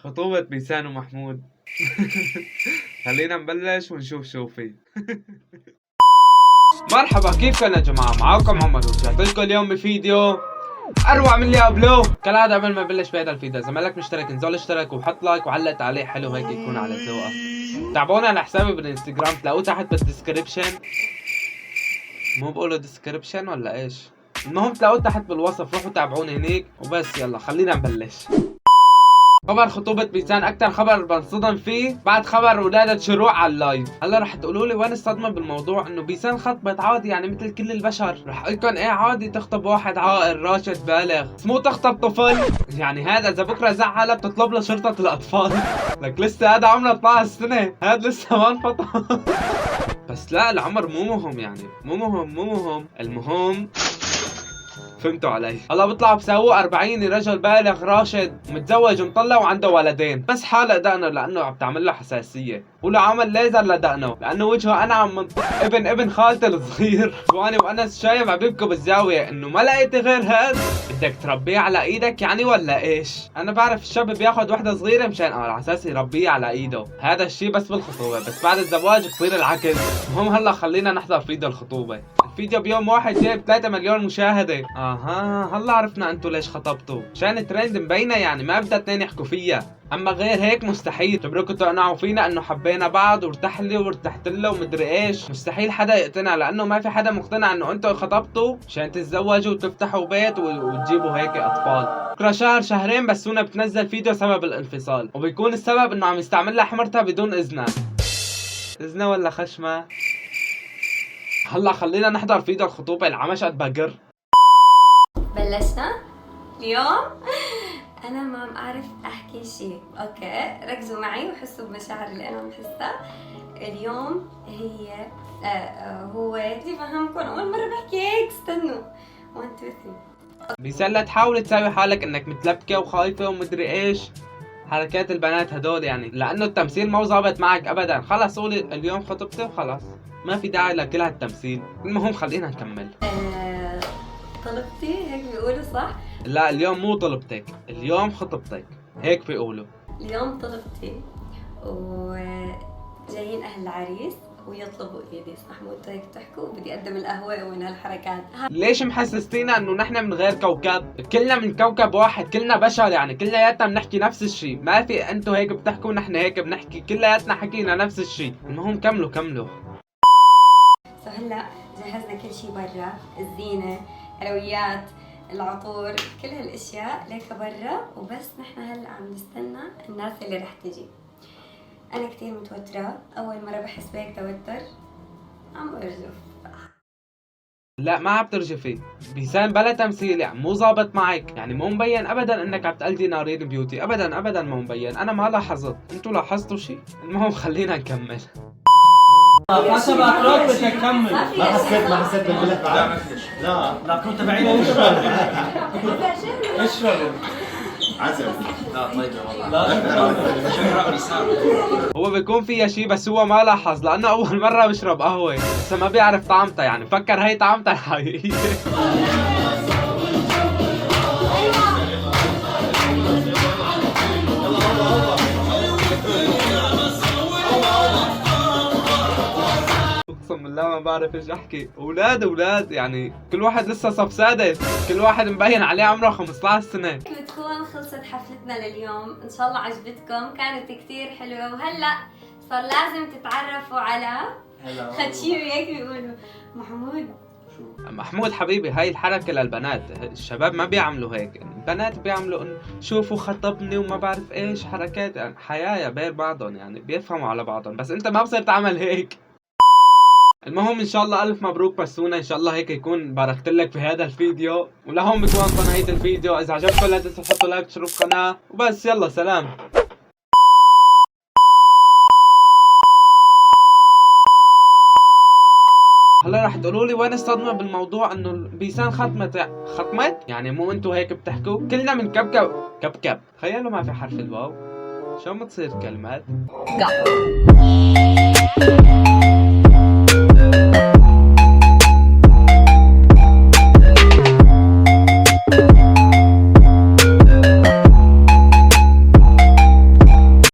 خطوبة بيسان ومحمود. خلينا نبلش ونشوف شو في. مرحبا، كيفكم يا جماعة؟ معاكم عمر ورجعت لكم اليوم بفيديو اروع من اللي قبله. كالعادة قبل ما نبلش بهذا الفيديو، اذا مالك مشترك انزل اشترك وحط لايك وعلق تعليق حلو هيك يكون على ذوقك. تابعوني على حسابي بالانستغرام، تلاقوه تحت بالديسكربشن. مو بقولوا ديسكربشن ولا ايش؟ المهم تلاقوه تحت بالوصف، روحوا تابعوني هنيك وبس. يلا خلينا نبلش. خبر خطوبة بيسان أكتر خبر بنصدم فيه بعد خبر ولادة شروق على اللايف. هلا رح تقولوا لي وين الصدمة بالموضوع؟ إنه بيسان خطبت عادي يعني مثل كل البشر. رح أقول لكم إيه، عادي تخطب واحد عاقل راشد بالغ، بس مو تخطب طفل. يعني هذا إذا بكرة زعلها بتطلب له شرطة الأطفال. لك لسه هذا عمره 12 سنة، هذا لسه ما انفطر. بس لا، العمر مو مهم، يعني مو مهم. المهم فهمتوا علي؟ هلا بيطلعوا بساووه 40 رجل بالغ راشد متزوج ومطلع وعنده ولدين، بس حالق دقنه لانه عم تعمل له حساسيه، ولو عمل ليزر لدقنه لانه وجهه انعم من ابن خالته الصغير. وانس شايف عم يبكوا بالزاويه انه ما لقيتي غير هاد. بدك تربيه على ايدك يعني ولا ايش؟ انا بعرف الشاب بياخذ وحده صغيره مشان على اساس يربيه على ايده، هذا الشيء بس بالخطوبه، بس بعد الزواج بصير العكس. المهم هلا خلينا نحضر فيديو الخطوبه. الفيديو بيوم واحد جايب 3 مليون مشاهده. هلا عرفنا انتو ليش خطبتوا، عشان ترند مبينه، يعني ما بدها اثنين يحكوا فيها. اما غير هيك مستحيل. خبركم تقنعوا فينا انه حبينا بعض وارتاح لي وارتحت له ومدري ايش. مستحيل حدا يقتنع، لانه ما في حدا مقتنع انه انتو خطبتوا عشان تتزوجوا وتفتحوا بيت وتجيبوا هيك اطفال. بكره شهر شهرين بس سونا بتنزل فيديو سبب الانفصال، وبيكون السبب انه عم يستعمل لها حمرتها بدون اذنها. اذنها ولا خشمها؟ هلا خلينا نحضر فيديو الخطوبه العمشت بقر. بلشنا اليوم. انا ما عم اعرف احكي شيء، اوكي ركزوا معي وحسوا بمشاعر اللي انا عم حسها اليوم. هي هو بدي افهمكم، اول مره بحكي هيك، استنوا 1 2 3. بيسلا تحاول تساوي حالك انك متلبكه وخايفه ومدري ايش، حركات البنات هدول، يعني لانه التمثيل ما ظابط معك ابدا. خلص قولي اليوم خطبتي وخلص، ما في داعي لكل هالتمثيل. المهم خلينا نكمل. طلبتي هيك بيقولوا صح؟ لا اليوم مو طلبتك، اليوم خطبتك، هيك بيقولوا. اليوم طلبتي وجايين اهل العريس ويطلبوا ايدي، صح؟ مو هيك تحكوا بدي اقدم القهوه ومن هالحركات. ليش محسستينا انه نحن من غير كوكب؟ كلنا من كوكب واحد، كلنا بشر، يعني كلياتنا بنحكي نفس الشيء. ما في انتو هيك بتحكوا نحن هيك بنحكي، كلياتنا حكينا نفس الشيء. المهم كملوا. هلا جهزنا كل شيء برا، الزينه، حلويات، العطور، كل هالاشياء ليك برا، وبس نحن هلا عم نستنى الناس اللي رح تجي. انا كثير متوتره، اول مره بحس بهيك توتر، عم برجف. لا ما عم ترجفي، بيسان بلا تمثيل، يعني مو ظابط معك، يعني مو مبين ابدا انك عم تقلدي نارين بيوتي، ابدا مو مبين. انا ما لاحظت، انتوا لاحظتوا شيء؟ المهم خلينا نكمل. حسب اقراك بدك تكمل. ما حسيت بالملح بعد؟ لا كنت بعيد. اشرب عسل. لا طيبه والله. لا شكرا رسالة. هو بيكون فيها شيء بس هو ما لاحظ، لانه اول مره بشرب قهوه بس ما بيعرف طعمتها، يعني فكر هي طعمتها الحقيقيه. اقسم بالله ما بعرف ايش احكي. اولاد يعني كل واحد لسه صف سادس، كل واحد مبين عليه عمره 15 سنه. بتكون خلصت حفلتنا لليوم، ان شاء الله عجبتكم، كانت كثير حلوه. وهلا صار لازم تتعرفوا على خدشيري، هيك بيقولوا. محمود حبيبي، هاي الحركة للبنات، الشباب ما بيعملوا هيك، البنات بيعملوا انه شوفوا خطبني وما بعرف ايش، حركات يعني حياة بين بعضهم، يعني بيفهموا على بعضهم، بس انت ما بصير تعمل هيك. المهم ان شاء الله الف مبروك بسونا، ان شاء الله هيك يكون باركت لك في هذا الفيديو. ولهون بتكون نهاية الفيديو، اذا عجبكم لا تنسوا تحطوا لايك وتشتركوا في القناة، وبس يلا سلام. هلا رح تقولوا لي وين الصدمة بالموضوع؟ انه بيسان ختمت يعني مو انتو هيك بتحكوا، كلنا من كبكب. تخيلوا ما في حرف الواو، شو بتصير كلمات؟